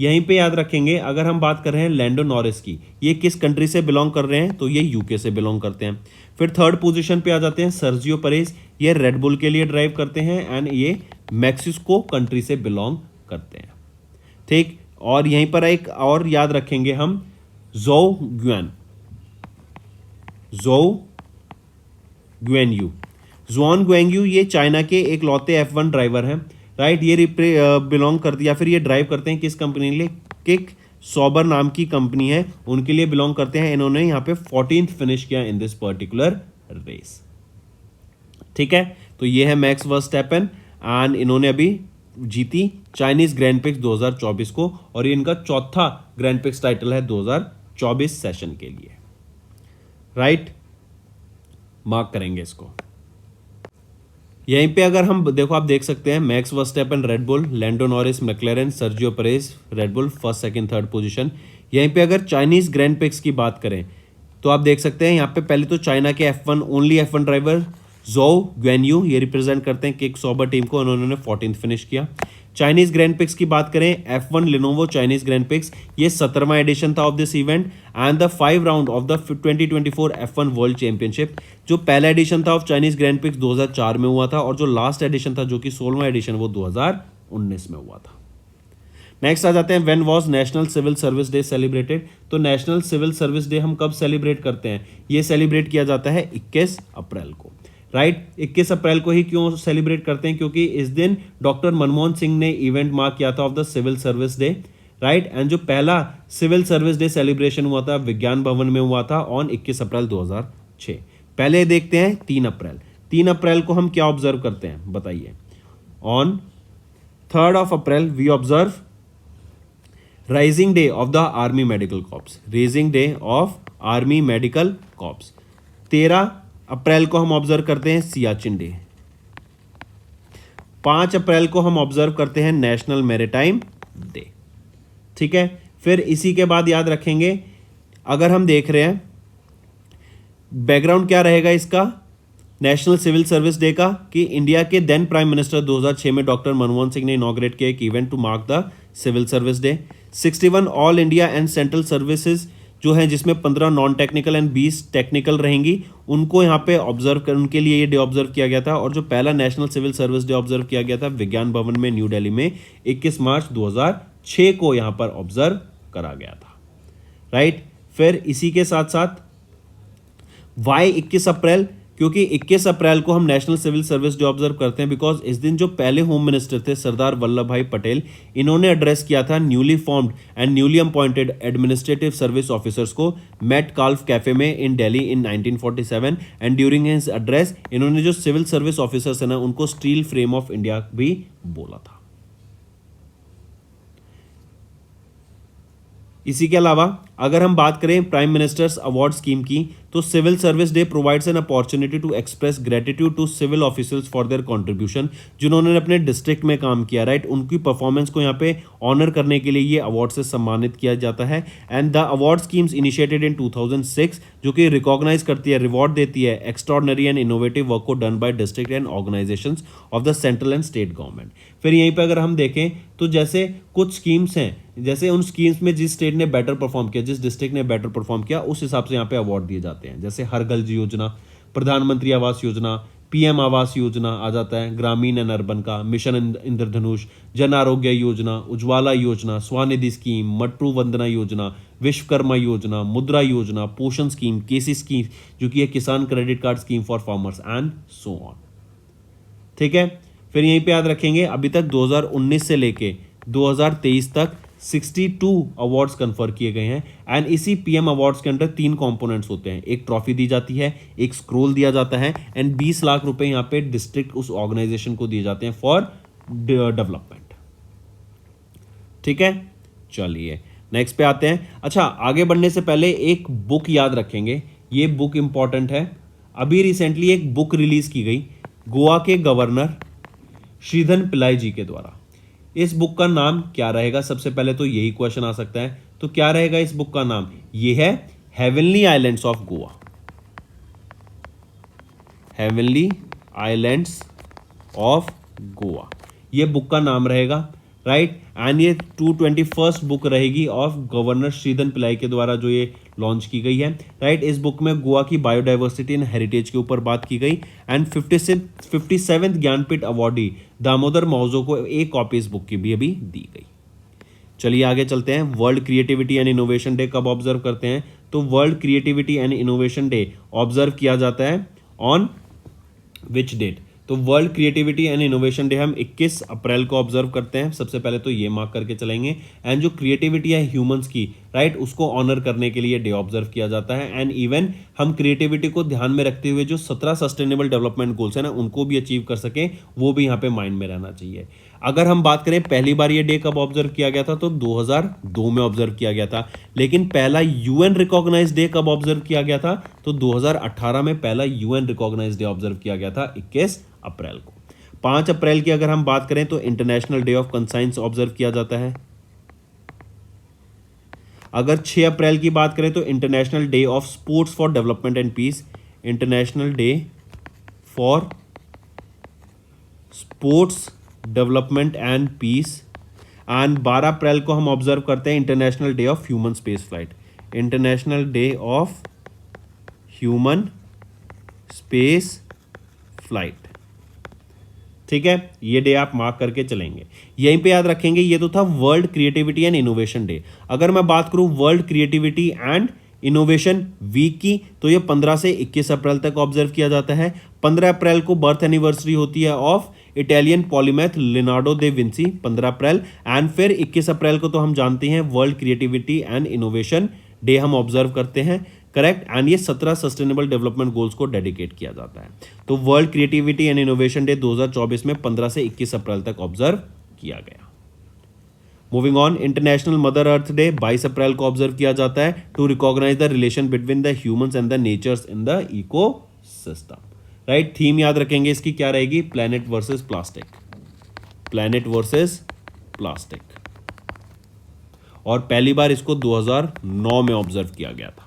यहीं पे याद रखेंगे अगर हम बात कर रहे हैं लैंडो नॉरिस की, ये किस कंट्री से बिलोंग कर रहे हैं? तो ये यूके से बिलोंग करते हैं। फिर थर्ड पोजीशन पे आ जाते हैं सर्जियो परेज, ये रेड बुल के लिए ड्राइव करते हैं एंड ये मैक्सिको कंट्री से बिलोंग करते हैं, ठीक। और यहीं पर एक और याद रखेंगे हम ज़ोउ गुएंगयू, ये चाइना के एक लौते F1 ड्राइवर हैं, राइट। ये बिलोंग करती या फिर ये ड्राइव करते हैं किस कंपनी के लिए? किक सॉबर नाम की कंपनी है, उनके लिए बिलोंग करते हैं। इन्होंने यहाँ पे 14th फिनिश किया इन दिस पर्टिकुलर रेस, ठीक है। तो ये है मैक्स वर्स्टैपेन एंड इन्होंने अभी जीती चाइनीज ग्रैंड पिक्स 2024 को, और ये इनका चौथा ग्रैंड पिक्स टाइटल है 2024 सेशन के लिए, राइट। मार्क करेंगे इसको। यहीं पे अगर हम देखो, आप देख सकते हैं Max Verstappen Red Bull, Lando Norris McLaren, Sergio Perez Red Bull first second third position. यहीं पे अगर चाइनीज ग्रैंड पिक्स की बात करें तो आप देख सकते हैं यहाँ पे पहले तो चाइना के ओनली F1 ड्राइवर जोउ ग्वेन्यू ये रिप्रेजेंट करते हैं किक सॉबर टीम को, उन्होंने 14th फिनिश किया। चाइनीज ग्रैंड पिक्स की बात करें, F1 Lenovo Chinese grand pics, ये 17वां एडिशन था of this event and the 5 round of the 2024 F1 world championship. जो पहला एडिशन था ऑफ चाइनीज ग्रैंड पिक्स 2004 में हुआ था और जो लास्ट एडिशन था जो कि 16वां एडिशन वो 2019 में हुआ था। नेक्स्ट आ जाते हैं, when was national civil service day celebrated. तो नेशनल सिविल सर्विस डे हम कब सेलिब्रेट करते हैं? ये सेलिब्रेट किया जाता है 21 अप्रैल को, राइट। 21 अप्रैल को ही क्यों सेलिब्रेट करते हैं? क्योंकि इस दिन डॉक्टर मनमोहन सिंह ने इवेंट मार्क किया था of the civil service day, right. And जो पहला सिविल सर्विस डे सेलिब्रेशन हुआ था विज्ञान भवन में हुआ था ऑन 21 अप्रैल 2006। पहले देखते हैं 3 अप्रैल। 3 अप्रैल को हम क्या ऑब्जर्व करते हैं बताइए? On 3rd of April we observe rising day of the army medical corps, raising day of army medical corps. 13 अप्रैल को हम ऑब्जर्व करते हैं सियाचिन डे। 5 अप्रैल को हम ऑब्जर्व करते हैं नेशनल मैरीटाइम डे, ठीक है। फिर इसी के बाद याद रखेंगे, अगर हम देख रहे हैं बैकग्राउंड क्या रहेगा इसका नेशनल सिविल सर्विस डे का, कि इंडिया के देन प्राइम मिनिस्टर 2006 में डॉक्टर मनमोहन सिंह ने इनॉग्रेट किया एक event to mark the civil service day. 61 all India and central services जो है, जिसमें 15 नॉन टेक्निकल एंड 20 टेक्निकल रहेंगी, उनको यहाँ पे ऑब्जर्व कर, उनके लिए ये डे ऑब्जर्व किया गया था। और जो पहला national civil service day observe किया गया था विज्ञान भवन में न्यू दिल्ली में 21 मार्च 2006 को यहाँ पर ऑब्जर्व करा गया था, राइट। फिर इसी के साथ साथ वाई 21 अप्रैल, क्योंकि 21 अप्रैल को हम national civil service day observe करते हैं बिकॉज इस दिन जो पहले होम मिनिस्टर थे सरदार वल्लभ भाई पटेल, इन्होंने एड्रेस किया था newly formed and newly appointed administrative service officers को मेट काल्फ कैफे में इन दिल्ली इन 1947 एंड ड्यूरिंग हिज एड्रेस इन्होंने जो सिविल सर्विस ऑफिसर्स है ना उनको स्टील फ्रेम ऑफ इंडिया भी बोला था। इसी के अलावा अगर हम बात करें प्राइम मिनिस्टर्स अवार्ड स्कीम की, तो civil service day provides an opportunity to express gratitude to civil officers for their contribution, जिन्होंने अपने डिस्ट्रिक्ट में काम किया, राइट। उनकी परफॉर्मेंस को यहाँ पे ऑनर करने के लिए ये अवार्ड से सम्मानित किया जाता है। And the award schemes initiated in 2006, जो कि रिकॉग्नाइज करती है, रिवॉर्ड देती है एक्स्ट्रॉर्डनरी एंड इनोवेटिव वर्क को done by district and organisations of the central and state government. फिर यहीं पे अगर हम देखें तो जैसे कुछ स्कीम्स हैं, जैसे उन स्कीम्स में जिस स्टेट ने बेटर परफॉर्म किया, जिस डिस्ट्रिक्ट ने बेटर परफॉर्म किया, उस हिसाब से यहाँ पे अवार्ड दिए जाते हैं। जैसे हर घर योजना, प्रधानमंत्री आवास योजना, पीएम आवास योजना आ जाता है, ग्रामीण एंड अर्बन का, मिशन इंद्रधनुष, जन आरोग्य योजना, उज्ज्वला योजना, स्वनिधि स्कीम, मट्टू वंदना योजना, विश्वकर्मा योजना, मुद्रा योजना, पोषण स्कीम, केसी स्कीम जो कि है किसान credit card scheme for farmers and so on, ठीक है। फिर यहीं पे याद रखेंगे अभी तक 2019 से लेके 2023 तक 62 अवार्ड्स कन्फर किए गए हैं। एंड इसी पीएम अवार्ड्स के अंदर 3 कंपोनेंट्स होते हैं, एक ट्रॉफी दी जाती है, एक स्क्रोल दिया जाता है एंड 20 लाख रुपए यहाँ पे डिस्ट्रिक्ट उस ऑर्गेनाइजेशन को दिए जाते हैं फॉर डेवलपमेंट, ठीक है। चलिए नेक्स्ट पे आते हैं। अच्छा, आगे बढ़ने से पहले एक बुक याद रखेंगे, ये बुक इंपॉर्टेंट है। अभी रिसेंटली एक बुक रिलीज की गई गोवा के गवर्नर श्रीधर पिल्लाई जी के द्वारा। इस बुक का नाम क्या रहेगा? सबसे पहले तो यही क्वेश्चन आ सकता है, तो क्या रहेगा इस बुक का नाम? ये है heavenly islands of Goa, heavenly islands of Goa, ये बुक का नाम रहेगा, राइट। एंड ये 221st बुक रहेगी ऑफ गवर्नर श्रीधर पिल्लाई के द्वारा जो ये लॉन्च की गई है, राइट। इस बुक में गोवा की बायोडाइवर्सिटी एंड हेरिटेज के ऊपर बात की गई। And 57th Jnanpith awardee Damodar Mauzo को एक कॉपी इस बुक की भी अभी दी गई। चलिए आगे चलते हैं। World creativity and innovation day कब ऑब्जर्व करते हैं? तो world creativity and innovation day observe किया जाता है ऑन विच डेट? तो world creativity and innovation day हम 21 अप्रैल को ऑब्जर्व करते हैं। सबसे पहले तो ये मार्क करके चलेंगे। एंड जो क्रिएटिविटी है ह्यूमंस की, राइट, उसको ऑनर करने के लिए डे ऑब्जर्व किया जाता है। एंड इवन हम क्रिएटिविटी को ध्यान में रखते हुए जो 17 सस्टेनेबल डेवलपमेंट गोल्स है ना, उनको भी अचीव कर सकें, वो भी यहाँ पे माइंड में रहना चाहिए। अगर हम बात करें पहली बार ये डे कब ऑब्जर्व किया गया था, तो 2002 में ऑब्जर्व किया गया था। लेकिन पहला यूएन रिकॉग्नाइज्ड डे कब ऑब्जर्व किया गया था? तो 2018 में पहला यूएन रिकॉग्नाइज्ड डे ऑब्जर्व किया गया था 21 अप्रैल को। 5 अप्रैल की अगर हम बात करें तो international day of conscience observe किया जाता है। अगर 6 अप्रैल की बात करें तो international day of sports for development and peace, international day for sports development and peace. And 12 अप्रैल को हम ऑब्जर्व करते हैं international day of human space flight, international day of human space flight. ठीक है, ये डे आप मार्क करके चलेंगे, यहीं पे याद रखेंगे। ये तो था world creativity and innovation day. अगर मैं बात करूं world creativity and innovation week की, तो ये 15 से 21 अप्रैल तक ऑब्जर्व किया जाता है। 15 अप्रैल को बर्थ एनिवर्सरी होती है of Italian polymath Leonardo they Vinci, 15 April. And फिर 21 अप्रैल को तो हम जानते हैं world creativity and innovation day हम ऑब्जर्व करते हैं, करेक्ट। एंड ये 17 सस्टेनेबल डेवलपमेंट गोल्स को डेडिकेट किया जाता है। तो world creativity and innovation day 2024 में 15 से 21 अप्रैल तक ऑब्जर्व किया गया। Moving on, international mother earth day 22 अप्रैल को ऑब्जर्व किया जाता है to recognise the relation between the humans and the natures in the ecosystem. Right, theme याद रखेंगे इसकी क्या रहेगी, planet versus plastic, planet versus plastic. और पहली बार इसको 2009 में ऑब्जर्व किया गया था।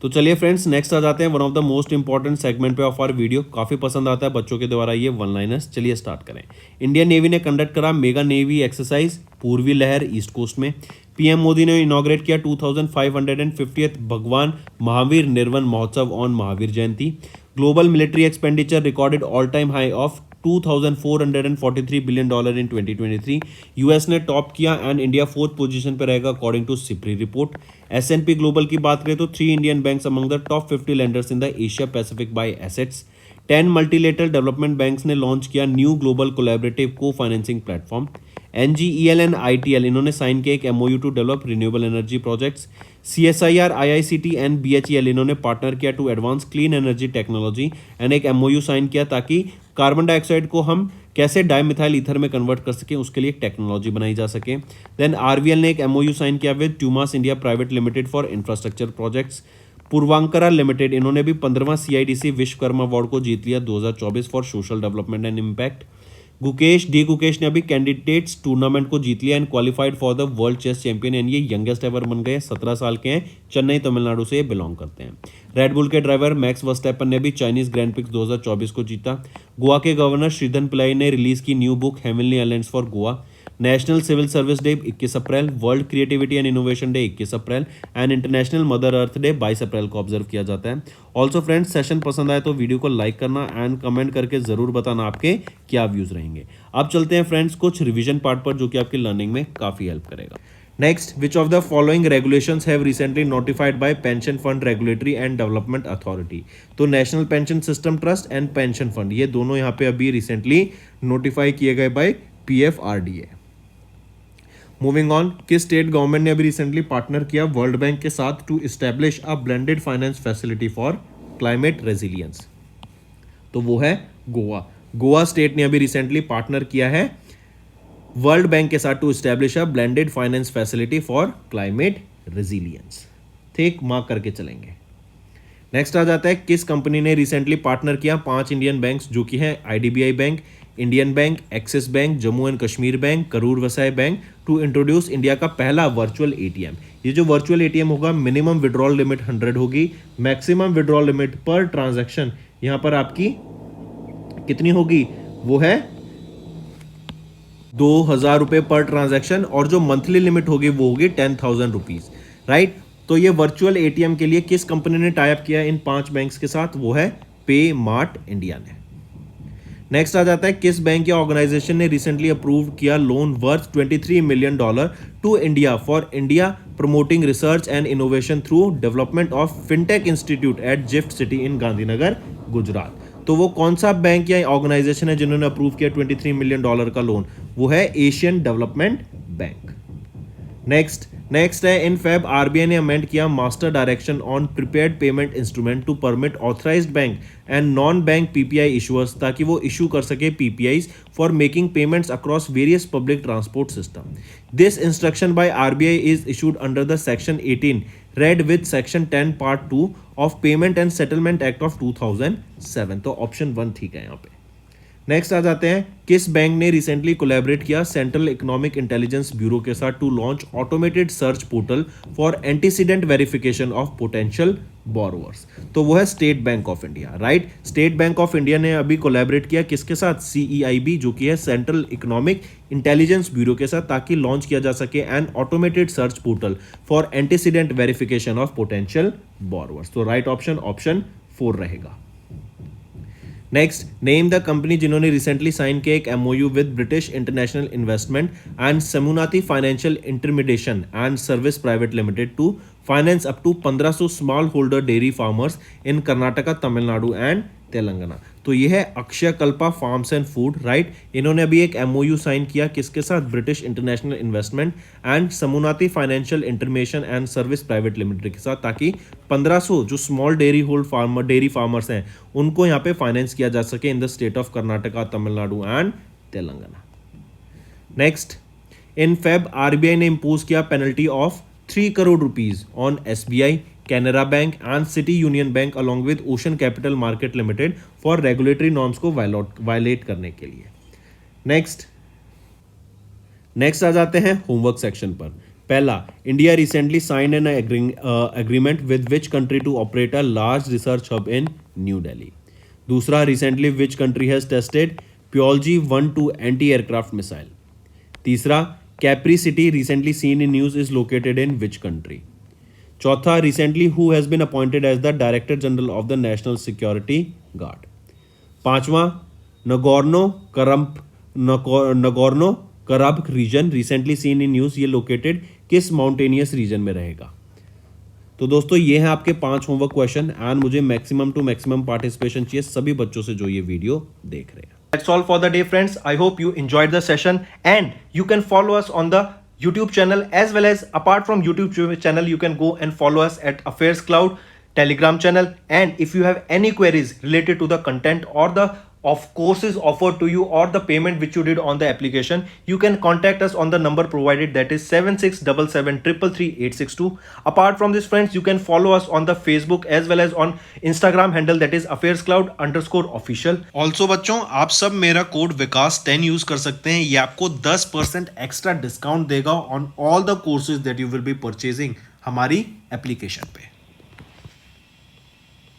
तो चलिए फ्रेंड्स, नेक्स्ट आ जाते हैं one of the most important segment पे ऑफ आवर वीडियो। काफी पसंद आता है बच्चों के द्वारा ये वन लाइनर्स। चलिए स्टार्ट करें। इंडियन नेवी ने कंडक्ट करा मेगा नेवी एक्सरसाइज पूर्वी लहर ईस्ट कोस्ट में। पीएम मोदी ने इनॉग्रेट किया 2550th भगवान महावीर निर्वन महोत्सव on Mahavir Jayanti. Global military expenditure recorded all time high of $2,443 billion in 2023। US ने टॉप किया एंड इंडिया 4th पोजीशन पर रहेगा according to SIPRI report. S&P global की बात करें तो 3 Indian banks among the top 50 lenders in the Asia Pacific by assets. 10 multilateral development banks ने launch किया new global collaborative cofinancing platform. NGEL and ITL इन्होंने sign किया एक MOU to develop renewable energy projects. CSIR IICT and BHEL इन्होंने partner किया to advance clean energy technology and एक MoU sign किया ताकि कार्बन डाइऑक्साइड को हम कैसे डाइमिथाइल ईथर में कन्वर्ट कर सकें, उसके लिए एक टेक्नोलॉजी बनाई जा सके। देन आरवीएल ने एक एमओयू साइन किया with Tumas India Private Limited for infrastructure projects. Puravankara Limited इन्होंने भी 15वां सीआईडीसी विश्वकर्मा अवार्ड को जीत लिया 2024 for social development and impact. Gukesh ने अभी कैंडिडेट्स टूर्नामेंट को जीत लिया and qualified for the world chess champion and ये यंगेस्ट एवर बन गए, 17 साल के हैं, चेन्नई तमिलनाडु से बिलोंग करते हैं। रेड बुल के ड्राइवर मैक्स वर्स्टैपन ने भी चाइनीज ग्रैंड प्रिक्स 2024 को जीता। गोवा के गवर्नर श्रीधन पिल्लाई ने रिलीज की new book heavenly islands for Goa. National civil service day 21 अप्रैल, world creativity and innovation day 21 अप्रैल and international mother earth day 22 अप्रैल को ऑब्जर्व किया जाता है। ऑल्सो फ्रेंड्स, सेशन पसंद आए तो वीडियो को लाइक करना एंड कमेंट करके जरूर बताना आपके क्या व्यूज रहेंगे। अब चलते हैं फ्रेंड्स कुछ रिवीजन पार्ट पर जो कि आपकी लर्निंग में काफी हेल्प करेगा। Next, which of the following regulations have recently notified by Pension Fund Regulatory and Development Authority. तो National Pension System Trust and Pension Fund ये दोनों यहाँ पे अभी रिसेंटली नोटिफाई किए गए बाय पीएफआरडीए। मूविंग ऑन, किस स्टेट गवर्नमेंट ने अभी रिसेंटली पार्टनर किया वर्ल्ड बैंक के साथ to establish a blended finance facility for climate resilience. तो वो है गोवा। गोवा स्टेट ने अभी रिसेंटली पार्टनर किया है वर्ल्ड बैंक के साथ to establish a blended finance facility for climate resilience. ठीक, मार्क करके चलेंगे। नेक्स्ट आ जाता है किस कंपनी ने रिसेंटली पार्टनर किया 5 इंडियन बैंक्स जो कि हैं IDBI bank, Indian bank, axis bank, Jammu and Kashmir bank, Karur Vysya bank to introduce India का पहला वर्चुअल एटीएम। ये जो वर्चुअल एटीएम होगा मिनिमम विड्रॉल लिमिट 100 होगी, मैक्सिमम विड्रॉल लिमिट पर ट्रांजैक्शन यहां पर आपकी कितनी होगी, वो है 2000 रुपए पर ट्रांजैक्शन और जो मंथली लिमिट होगी वो होगी 10,000 रुपीज। राइट, तो ये वर्चुअल एटीएम के लिए किस कंपनी ने टाई अप किया इन 5 बैंक्स के साथ, वो है पे मार्ट इंडिया ने। नेक्स्ट आ जाता है किस बैंक या ऑर्गेनाइजेशन ने रिसेंटली अप्रूव किया loan worth $23 million to India for India promoting research and innovation through development of fintech institute at GIFT City in Gandhinagar Gujarat. तो वो कौन सा बैंक या ऑर्गेनाइजेशन है जिन्होंने अप्रूव किया $23 मिलियन का लोन, वो है एशियन डेवलपमेंट बैंक। नेक्स्ट है इन फेब आरबीआई ने अमेंड किया master direction on prepaid payment instrument to permit authorised bank and non bank PPI issuers ताकि वो इशू कर सके PPIs for making payments across various public transport system. This instruction by RBI is issued under the section 18 read with section 10 part 2 of payment and settlement act of 2007। तो option 1 ठीक है यहाँ पे। Next आ जाते हैं, किस बैंक ने रिसेंटली कोलैबोरेट किया सेंट्रल इकोनॉमिक इंटेलिजेंस ब्यूरो के साथ to launch automated search portal for antecedent verification of potential borrowers? तो वो है State Bank of India, right. State Bank of India ने अभी कोलैबोरेट किया किसके साथ? CEIB, जो कि है सेंट्रल इकोनॉमिक इंटेलिजेंस ब्यूरो के साथ, ताकि लॉन्च किया जा सके an automated search portal for antecedent verification of potential borrowers. तो राइट ऑप्शन ऑप्शन 4 रहेगा। नेक्स्ट, नेम द कंपनी जिन्होंने रिसेंटली साइन किया एक MOU with British International Investment and Samunnati Financial Intermediation and Service Private Limited to finance up to 1500 small holder dairy farmers in Karnataka, Tamil Nadu and Telangana. तो ये है Akshaya Kalpa Farms and Food, right. इन्होंने अभी एक MOU sign किया किसके साथ? British International Investment and Samunnati Financial Intermediation and Service Private Limited के साथ, ताकि 1500 जो स्मॉल डेयरी फार्मर्स हैं उनको यहाँ पे फाइनेंस किया जा सके in the state of Karnataka, Tamil Nadu and Telangana. Next, in Feb RBI ने इम्पोज किया penalty of 3 crore rupees on SBI, Canara bank and city union bank along with ocean capital market limited for regulatory norms को वायलेट करने के लिए। Next आ जाते हैं homework section पर। पहला, India recently sign an agreement with which country to operate a large research hub in New Delhi. दूसरा, recently which country has tested Pyoljji 1-2 anti aircraft missile. तीसरा, Capri city recently seen in news is located in which country. चौथा, recently who has been appointed as the Director General of the National Security Guard. पांचवा, Nagorno Karabakh region recently seen in news, ये located किस mountainous region में रहेगा? तो दोस्तों ये हैं आपके 5 होमवर्क क्वेश्चन एंड मुझे मैक्सिमम टू मैक्सिमम पार्टिसिपेशन चाहिए सभी बच्चों से जो ये वीडियो देख रहे हैं। That's all for the day, friends. I hope you enjoyed the session and you can follow us on the YouTube channel, as well as apart from YouTube channel, you can go and follow us at Affairs Cloud Telegram channel. And if you have any queries related to the content or the of courses offered to you or the payment which you did on the application, you can contact us on the number provided, that is 7677333862. Apart from this, friends, you can follow us on the Facebook as well as on Instagram handle, that is affairscloud_official. Also बच्चों, आप सब मेरा code विकास 10 use कर सकते हैं, ये आपको 10% extra discount देगा on all the courses that you will be purchasing हमारी एप्लीकेशन पे।